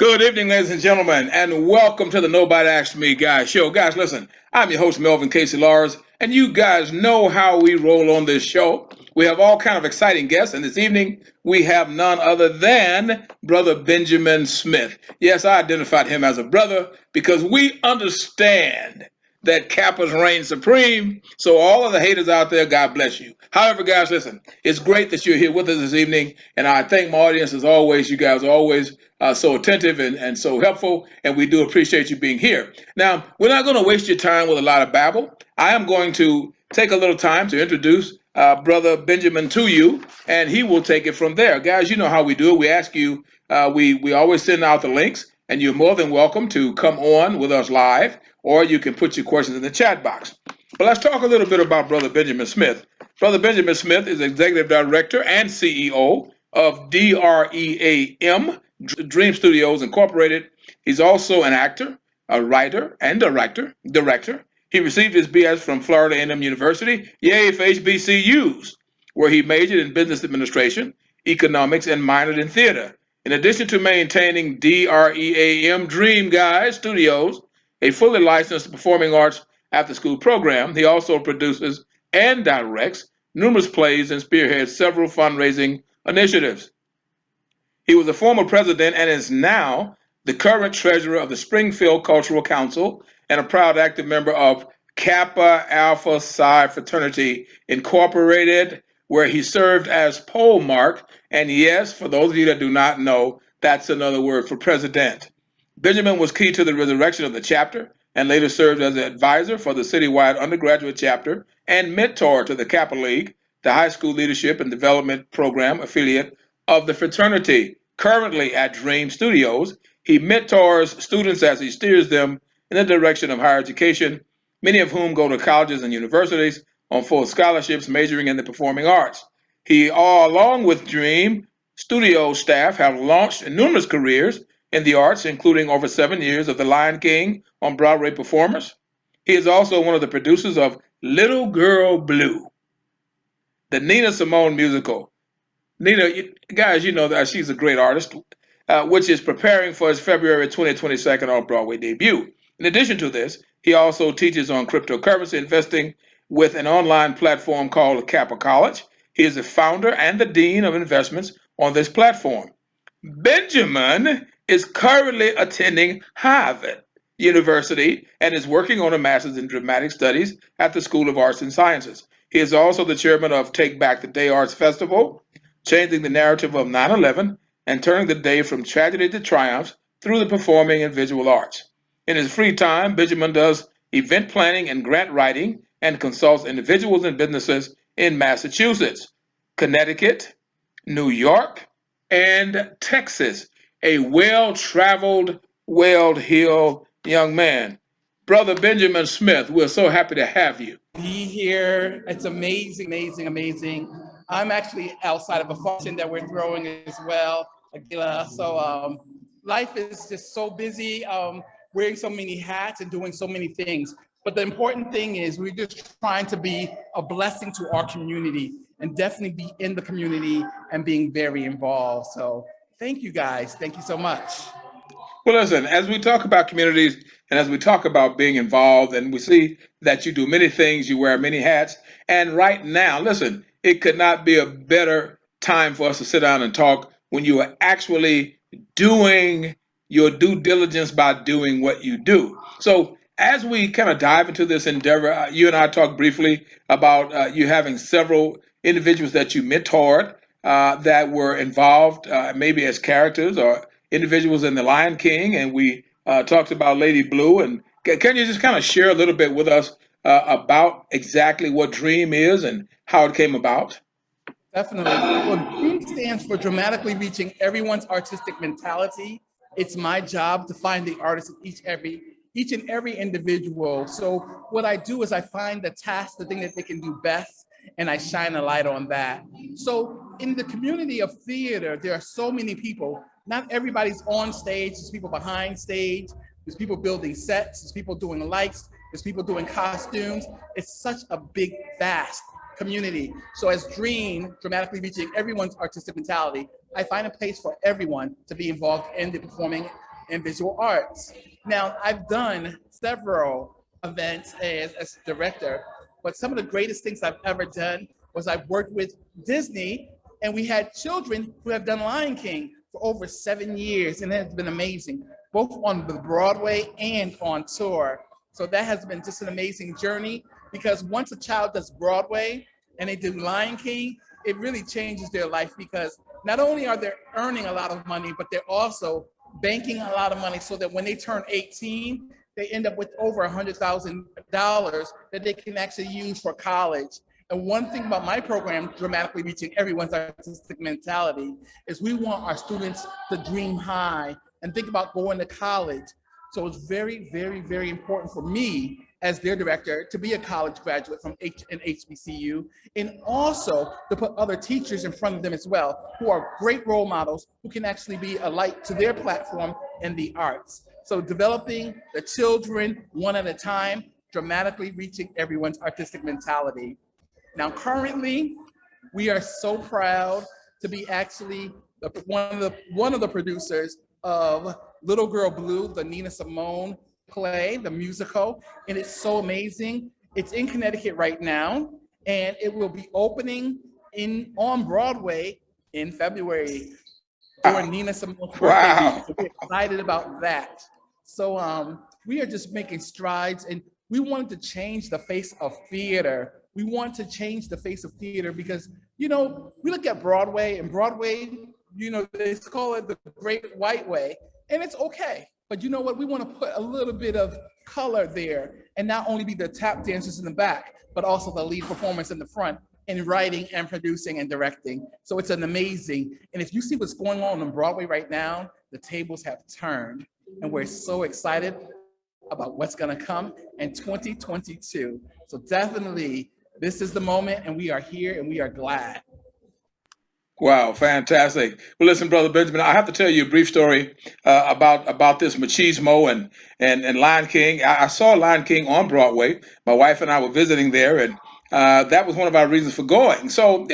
Good evening, ladies and gentlemen, and welcome to the Nobody Asked Me Guys show. Guys, listen, I'm your host, Melvin Casey Lars, and you guys know how we roll on this show. We have all kind of exciting guests, and this evening we have none other than Brother Benjamin Smith. Yes, I identified him as a brother because we understand that Kappas reign supreme. So all of the haters out there, God bless you. However, guys, listen, it's great that you're here with us this evening, and I thank my audience as always. You guys are always so attentive and so helpful, and we do appreciate you being here. Now, we're not going to waste your time with a lot of babble. I am going to take a little time to introduce Brother Benjamin to you, and he will take it from there. Guys, you know how we do it. We ask you, we always send out the links, and you're more than welcome to come on with us live, or you can put your questions in the chat box. But let's talk a little bit about Brother Benjamin Smith. Brother Benjamin Smith is Executive Director and CEO of D.R.E.A.M, Dream Studios Incorporated. He's also an actor, a writer, and director. He received his BS from Florida A&M University, yay for HBCUs, where he majored in business administration, economics, and minored in theater. In addition to maintaining D.R.E.A.M Dream Guys Studios, a fully licensed performing arts after-school program, he also produces and directs numerous plays and spearheads several fundraising initiatives. He was a former president and is now the current treasurer of the Springfield Cultural Council and a proud active member of Kappa Alpha Psi Fraternity Incorporated, where he served as poll mark. And yes, for those of you that do not know, that's another word for president. Benjamin was key to the resurrection of the chapter and later served as an advisor for the citywide undergraduate chapter and mentor to the Kappa League, the high school leadership and development program affiliate of the fraternity. Currently at Dream Studios, he mentors students as he steers them in the direction of higher education, many of whom go to colleges and universities on full scholarships majoring in the performing arts. He, along with Dream Studio staff, have launched numerous careers in the arts, including over 7 years of The Lion King on Broadway performers. He is also one of the producers of Little Girl Blue, the Nina Simone musical. Nina, guys, you know that she's a great artist, which is preparing for his February 2022 off-Broadway debut. In addition to this, he also teaches on cryptocurrency investing with an online platform called Kappa College. He is the founder and the dean of investments on this platform. Benjamin is currently attending Harvard University and is working on a master's in dramatic studies at the School of Arts and Sciences. He is also the chairman of Take Back the Day Arts Festival, changing the narrative of 9/11 and turning the day from tragedy to triumph through the performing and visual arts. In his free time, Benjamin does event planning and grant writing and consults individuals and businesses in Massachusetts, Connecticut, New York, and Texas. A well-traveled, well-heeled young man. Brother Benjamin Smith, we're so happy to have you. Be here. It's amazing, amazing, amazing. I'm actually outside of a function that we're throwing as well. So life is just so busy, wearing so many hats and doing so many things. But the important thing is we're just trying to be a blessing to our community and definitely be in the community and being very involved. So thank you guys. Thank you so much. Well, listen, as we talk about communities and as we talk about being involved, and we see that you do many things, you wear many hats. And right now, listen, it could not be a better time for us to sit down and talk when you are actually doing your due diligence by doing what you do. So, as we kind of dive into this endeavor, you and I talked briefly about you having several individuals that you mentored that were involved, maybe as characters or individuals in The Lion King, and we talked about Lady Blue. And can you just kind of share a little bit with us about exactly what Dream is and how it came about? Definitely. Well, DREAM stands for dramatically reaching everyone's artistic mentality. It's my job to find the artist in each and every individual. So what I do is I find the task, the thing that they can do best, and I shine a light on that. So in the community of theater, there are so many people. Not everybody's on stage. There's people behind stage. There's people building sets. There's people doing lights. There's people doing costumes. It's such a big, vast community. So as Dream, dramatically reaching everyone's artistic mentality, I find a place for everyone to be involved in the performing in visual arts. Now, I've done several events as director, but some of the greatest things I've ever done was I've worked with Disney, and we had children who have done Lion King for over 7 years, and it's been amazing, both on the Broadway and on tour. So that has been just an amazing journey, because once a child does Broadway and they do Lion King, it really changes their life, because not only are they earning a lot of money, but they're also banking a lot of money, so that when they turn 18, they end up with over $100,000 that they can actually use for college. And one thing about my program, Dramatically Reaching Everyone's Artistic Mentality, is we want our students to dream high and think about going to college. So it's very, very, very important for me as their director to be a college graduate from an HBCU, and also to put other teachers in front of them as well, who are great role models, who can actually be a light to their platform in the arts. So developing the children one at a time, dramatically reaching everyone's artistic mentality. Now, currently, we are so proud to be actually one of the producers of Little Girl Blue, the Nina Simone play, the musical, and it's so amazing. It's in Connecticut right now, and it will be opening on Broadway in February for Nina Simone's birthday week. So we're excited about that. So we are just making strides, and we wanted to change the face of theater. We want to change the face of theater because, we look at Broadway, and Broadway, they call it the Great White Way, and it's okay. But you know what? We want to put a little bit of color there, and not only be the tap dancers in the back, but also the lead performance in the front, in writing and producing and directing. So it's an amazing, and if you see what's going on Broadway right now, the tables have turned, and we're so excited about what's going to come in 2022. So definitely, this is the moment, and we are here, and we are glad. Wow, fantastic. Well, listen, Brother Benjamin, I have to tell you a brief story about this machismo and Lion King. I saw Lion King on Broadway. My wife and I were visiting there, and that was one of our reasons for going. So,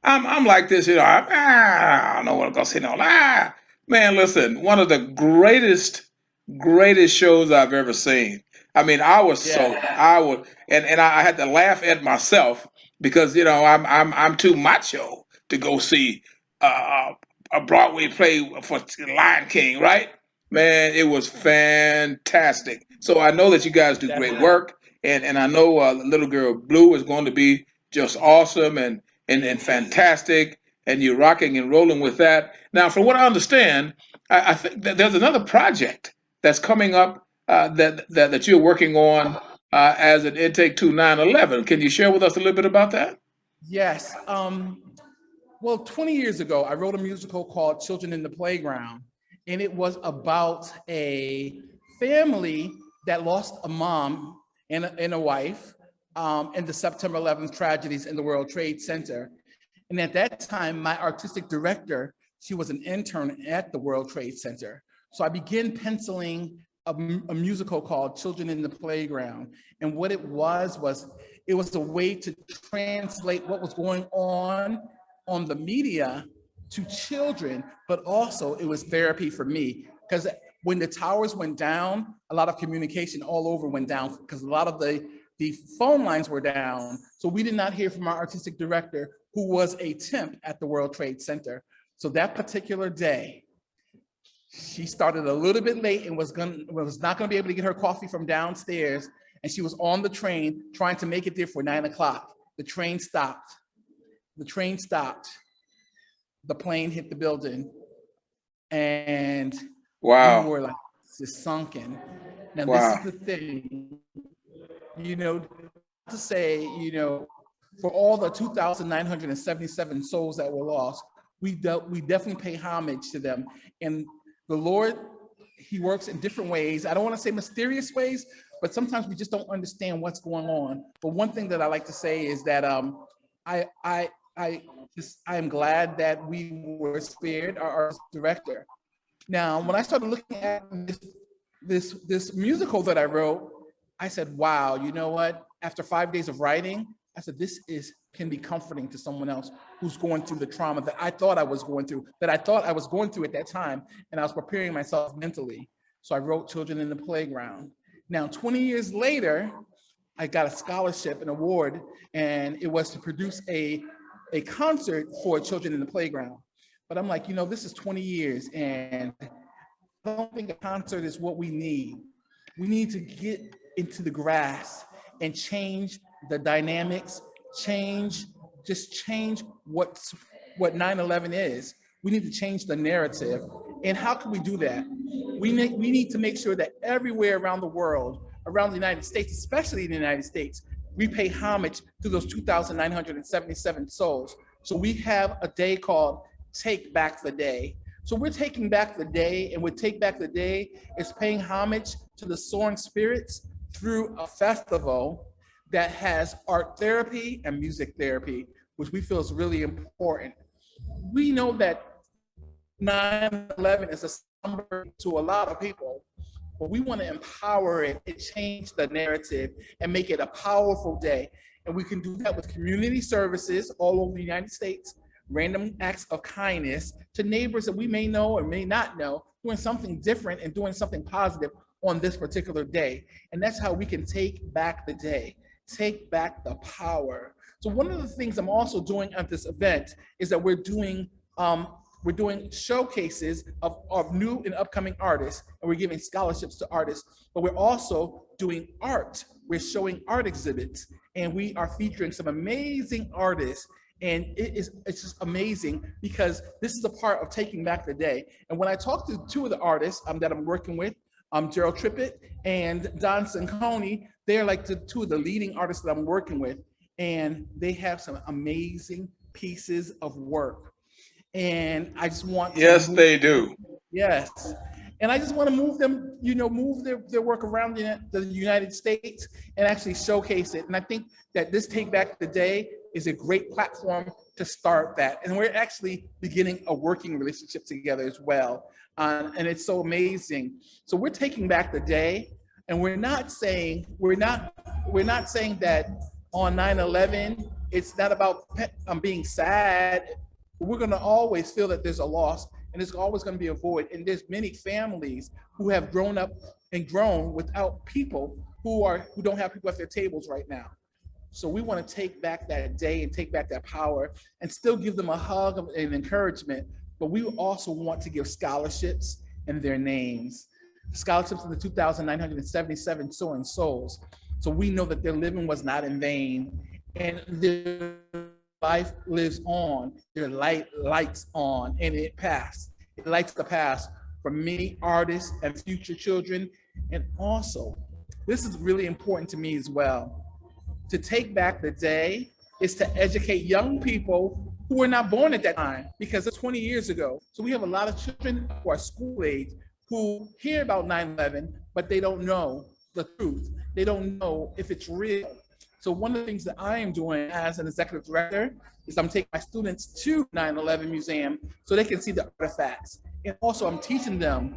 I'm like this, I don't know what I'm gonna say now. Man, listen, one of the greatest shows I've ever seen. I mean, I would, and I had to laugh at myself because I'm too macho to go see a Broadway play for Lion King, right? Man, it was fantastic. So I know that you guys do great Definitely. work, and I know Little Girl Blue is going to be just awesome and Amazing. fantastic, and you're rocking and rolling with that. Now, from what I understand, I think that there's another project that's coming up that you're working on as an intake to 9/11. Can you share with us a little bit about that? Yes. Well, 20 years ago, I wrote a musical called Children in the Playground, and it was about a family that lost a mom and a wife in the September 11th tragedies in the World Trade Center. And at that time, my artistic director, she was an intern at the World Trade Center. So I began penciling a musical called Children in the Playground. And what it was a way to translate what was going on the media to children, but also it was therapy for me, because when the towers went down, a lot of communication all over went down, because a lot of the phone lines were down. So we did not hear from our artistic director, who was a temp at the World Trade Center. So that particular day, she started a little bit late and was not going to be able to get her coffee from downstairs, and she was on the train trying to make it there for 9 o'clock. The train stopped. The train stopped. The plane hit the building, and we Wow, were like, this is sunken. Now, this is wow. the thing, you know, to say, for all the 2,977 souls that were lost, we definitely pay homage to them. And the Lord, He works in different ways. I don't want to say mysterious ways, but sometimes we just don't understand what's going on. But one thing that I like to say is that I I I I am glad that we were spared our director. Now, when I started looking at this musical that I wrote, I said, wow, you know what? After 5 days of writing, I said, this is can be comforting to someone else who's going through the trauma that I thought I was going through, that I thought I was going through at that time, and I was preparing myself mentally. So I wrote Children in the Playground. Now, 20 years later, I got a scholarship, an award, and it was to produce a concert for Children in the Playground. But I'm like, this is 20 years, and I don't think a concert is what we need. We need to get into the grass and change the dynamics, change what 9/11 is. We need to change the narrative. And how can we do that? We need to make sure that everywhere around the world, around the United States, especially in the United States, we pay homage to those 2,977 souls. So we have a day called Take Back the Day. So we're taking back the day, and with Take Back the Day is paying homage to the soaring spirits through a festival that has art therapy and music therapy, which we feel is really important. We know that 9/11 is a number to a lot of people, but we want to empower it and change the narrative and make it a powerful day. And we can do that with community services all over the United States, random acts of kindness to neighbors that we may know or may not know, doing something different and doing something positive on this particular day. And that's how we can take back the day, take back the power. So one of the things I'm also doing at this event is that we're doing showcases of new and upcoming artists, and we're giving scholarships to artists, but we're also doing art. We're showing art exhibits, and we are featuring some amazing artists. And it's just amazing because this is a part of taking back the day. And when I talk to two of the artists that I'm working with, Gerald Trippett and Don Ciccone, they're like two of the leading artists that I'm working with, and they have some amazing pieces of work. And I just want Yes, they do. yes. And I just want to move them, move their work around the United States and actually showcase it. And I think that this Take Back the Day is a great platform to start that. And we're actually beginning a working relationship together as well. And it's so amazing. So we're taking back the day, and we're not saying that on 9/11, it's not about being sad. We're going to always feel that there's a loss, and there's always going to be a void. And there's many families who have grown up and grown without people who don't have people at their tables right now. So we want to take back that day and take back that power and still give them a hug and encouragement. But we also want to give scholarships in their names, scholarships to the 2,977 soaring souls. So we know that their living was not in vain, and their life lives on, their light lights on, and it passed. It lights the past for many artists and future children. And also, this is really important to me as well. To take back the day is to educate young people who were not born at that time, because it's 20 years ago. So we have a lot of children who are school age who hear about 9/11, but they don't know the truth. They don't know if it's real. So one of the things that I am doing as an executive director is I'm taking my students to 9/11 Museum so they can see the artifacts. And also I'm teaching them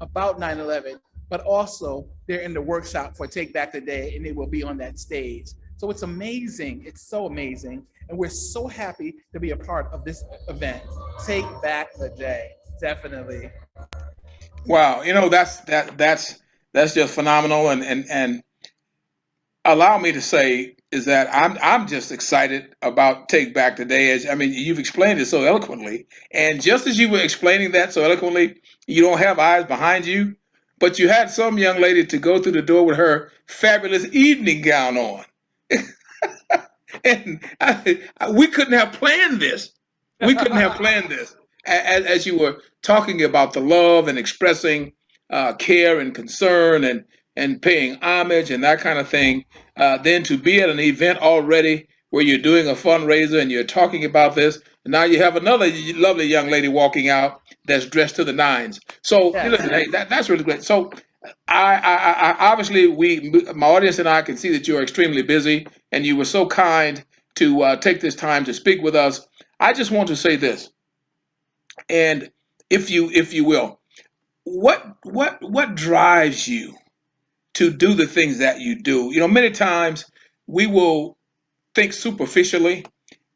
about 9/11, but also they're in the workshop for Take Back the Day, and they will be on that stage. So it's amazing. It's so amazing. And we're so happy to be a part of this event. Take Back the Day. Definitely. Wow, that's just phenomenal. And allow me to say is that I'm just excited about Take Back Today. As I mean, you've explained it so eloquently, and just as you were explaining that so eloquently, you don't have eyes behind you, but you had some young lady to go through the door with her fabulous evening gown on, and we couldn't have planned this. We couldn't have planned this. As you were talking about the love and expressing care and concern and paying homage and that kind of thing, then to be at an event already where you're doing a fundraiser and you're talking about this, and now you have another lovely young lady walking out that's dressed to the nines. So Yes. listen, hey, that's really great. So obviously my audience and I can see that you're extremely busy, and you were so kind to take this time to speak with us. I just want to say this, and if you will, what drives you to do the things that you do? Many times we will think superficially.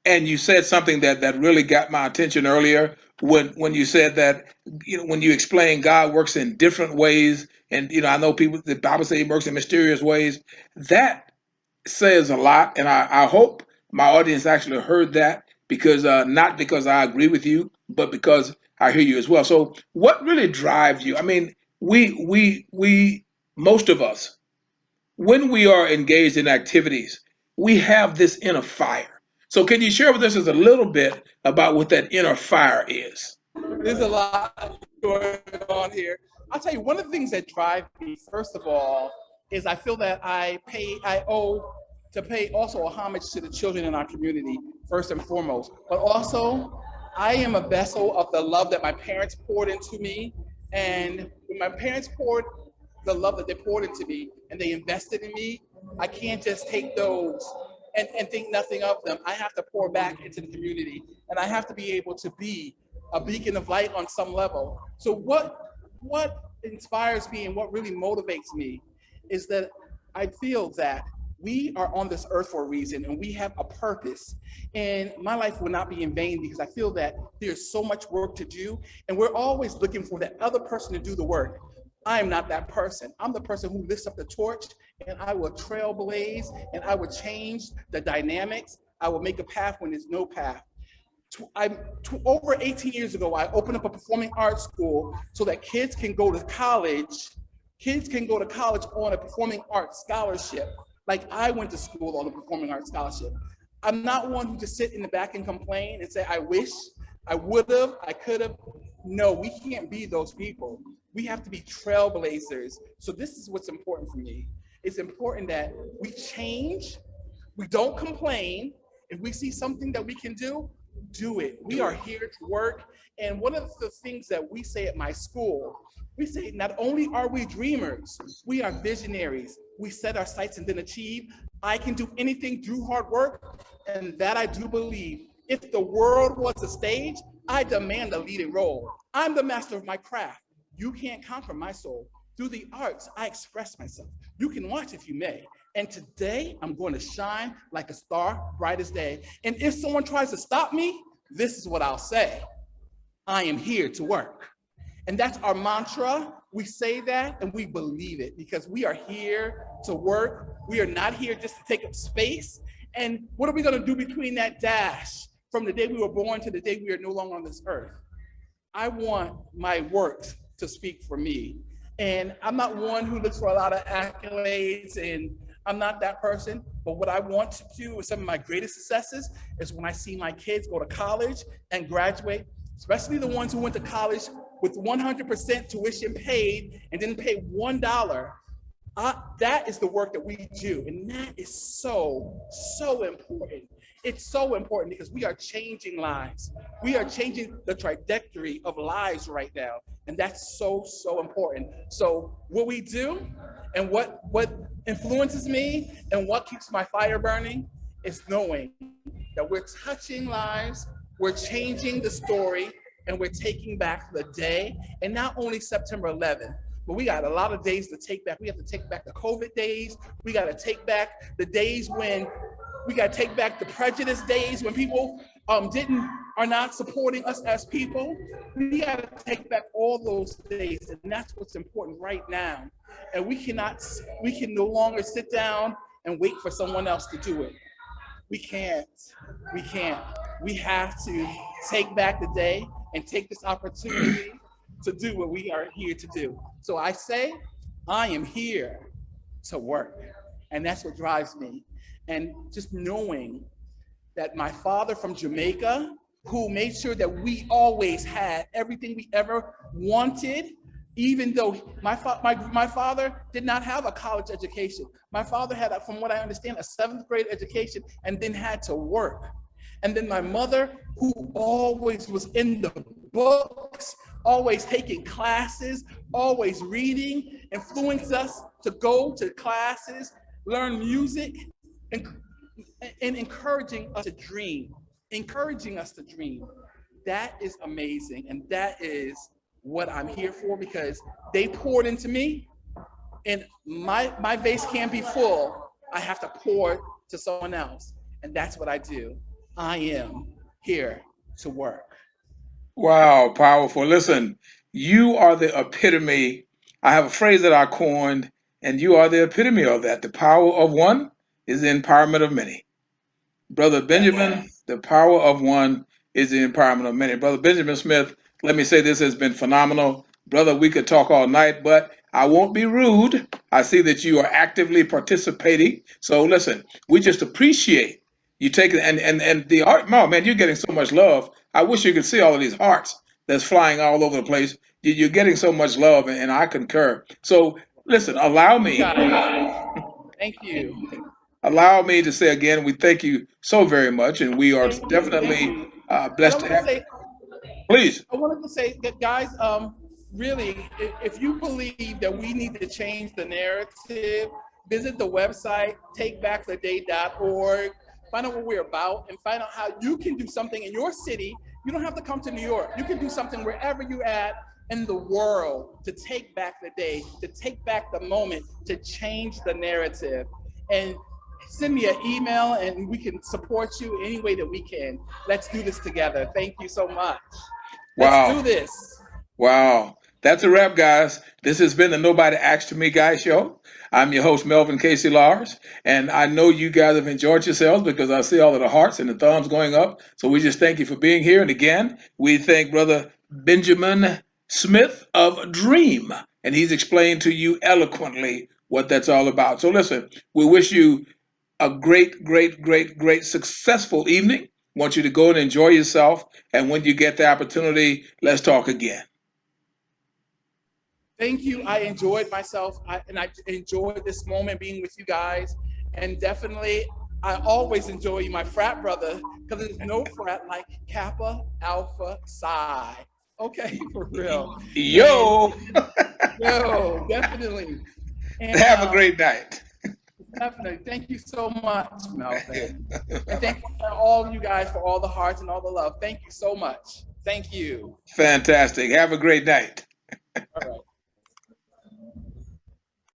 And you said something that really got my attention earlier when you said that, when you explain God works in different ways, and I know people, the Bible says He works in mysterious ways. That says a lot, and I hope my audience actually heard that, because not because I agree with you, but because I hear you as well. So, what really drives you? I mean, we most of us, when we are engaged in activities, we have this inner fire. So, can you share with us just a little bit about what that inner fire is? There's a lot going on here. I'll tell you, one of the things that drive me, first of all, is I feel that I owe to pay also a homage to the children in our community, first and foremost. But also, I am a vessel of the love that my parents poured into me. And when my parents poured the love that they poured into me and they invested in me, I can't just take those and think nothing of them. I have to pour back into the community, and I have to be able to be a beacon of light on some level. So what inspires me and what really motivates me is that I feel that we are on this earth for a reason and we have a purpose. And my life will not be in vain, because I feel that there's so much work to do and we're always looking for that other person to do the work. I am not that person. I'm the person who lifts up the torch, and I will trailblaze, and I will change the dynamics. I will make a path when there's no path. Over 18 years ago, I opened up a performing arts school so that kids can go to college. Kids can go to college on a performing arts scholarship, like I went to school on a performing arts scholarship. I'm not one who just sit in the back and complain and say, I wish, I would have, I could have. No, we can't be those people. We have to be trailblazers. So this is what's important for me. It's important that we change, we don't complain. If we see something that we can do it. We are here to work. And one of the things that we say at my school, we say not only are we dreamers, we are visionaries. We set our sights and then achieve. I can do anything through hard work, and that I do believe. If the world was a stage, I demand a leading role. I'm the master of my craft. You can't conquer my soul. Through the arts, I express myself. You can watch if you may. And today, I'm going to shine like a star, bright as day. And if someone tries to stop me, this is what I'll say. I am here to work. And that's our mantra. We say that and we believe it, because we are here to work. We are not here just to take up space. And what are we going to do between that dash from the day we were born to the day we are no longer on this earth? I want my works to speak for me. And I'm not one who looks for a lot of accolades, and I'm not that person. But what I want to do with some of my greatest successes is when I see my kids go to college and graduate, especially the ones who went to college with 100% tuition paid and didn't pay $1. That is the work that we do. And that is so, so important. It's so important because we are changing lives. We are changing the trajectory of lives right now. And that's so, so important. So what we do and what influences me and what keeps my fire burning is knowing that we're touching lives, we're changing the story, and we're taking back the day. And not only September 11th, but we got a lot of days to take back. We have to take back the COVID days. We got to take back the days when we got to take back the prejudice days when people are not supporting us as people. We got to take back all those days, and that's what's important right now. And we can no longer sit down and wait for someone else to do it. We can't. We have to take back the day and take this opportunity to do what we are here to do. So I say, I am here to work. And that's what drives me. And just knowing that my father from Jamaica, who made sure that we always had everything we ever wanted, even though my father did not have a college education. My father had, from what I understand, a 7th grade education and then had to work. And then my mother, who always was in the books, always taking classes, always reading, influenced us to go to classes, learn music, and encouraging us to dream. That is amazing. And that is what I'm here for, because they poured into me, and my vase can't be full. I have to pour to someone else. and that's what I do. I am here to work. Wow, powerful. Listen, you are the epitome. I have a phrase that I coined, and you are the epitome of that. The power of one is the empowerment of many. Brother Yes. Benjamin, the power of one is the empowerment of many. Brother Benjamin Smith, let me say this has been phenomenal. Brother, we could talk all night, but I won't be rude. I see that you are actively participating. So listen, we just appreciate you taking and the art. Oh man, you're getting so much love. I wish you could see all of these hearts that's flying all over the place. You're getting so much love, and I concur. So listen, You guys, thank you. allow me to say again, we thank you so very much, and we are Thank you. Thank definitely you. And I blessed to want to have you. say, Please. I wanted to say that, guys, really, if you believe that we need to change the narrative, visit the website, takebacktheday.org, find out what we're about, and find out how you can do something in your city. You don't have to come to New York. You can do something wherever you're at in the world to take back the day, to take back the moment, to change the narrative. And send me an email and we can support you any way that we can. Let's do this together. Thank you so much. Let's do Wow. this. Wow. That's a wrap, guys. This has been the Nobody Asked Me Guy show. I'm your host, Melvin Casey Lars, and I know you guys have enjoyed yourselves because I see all of the hearts and the thumbs going up. So we just thank you for being here. And again, we thank Brother Benjamin Smith of Dream, and he's explained to you eloquently what that's all about. So listen, we wish you a great, great, great, great, successful evening. Want you to go and enjoy yourself. And when you get the opportunity, let's talk again. Thank you. I enjoyed myself and I enjoyed this moment being with you guys. And definitely, I always enjoy you, my frat brother, because there's no frat like Kappa Alpha Psi. Okay, for real. And Yo, yo, definitely. And have a great night. definitely. Thank you so much, Melvin. And thank all of you guys for all the hearts and all the love. Thank you so much. Thank you. Fantastic. Have a great night. All right.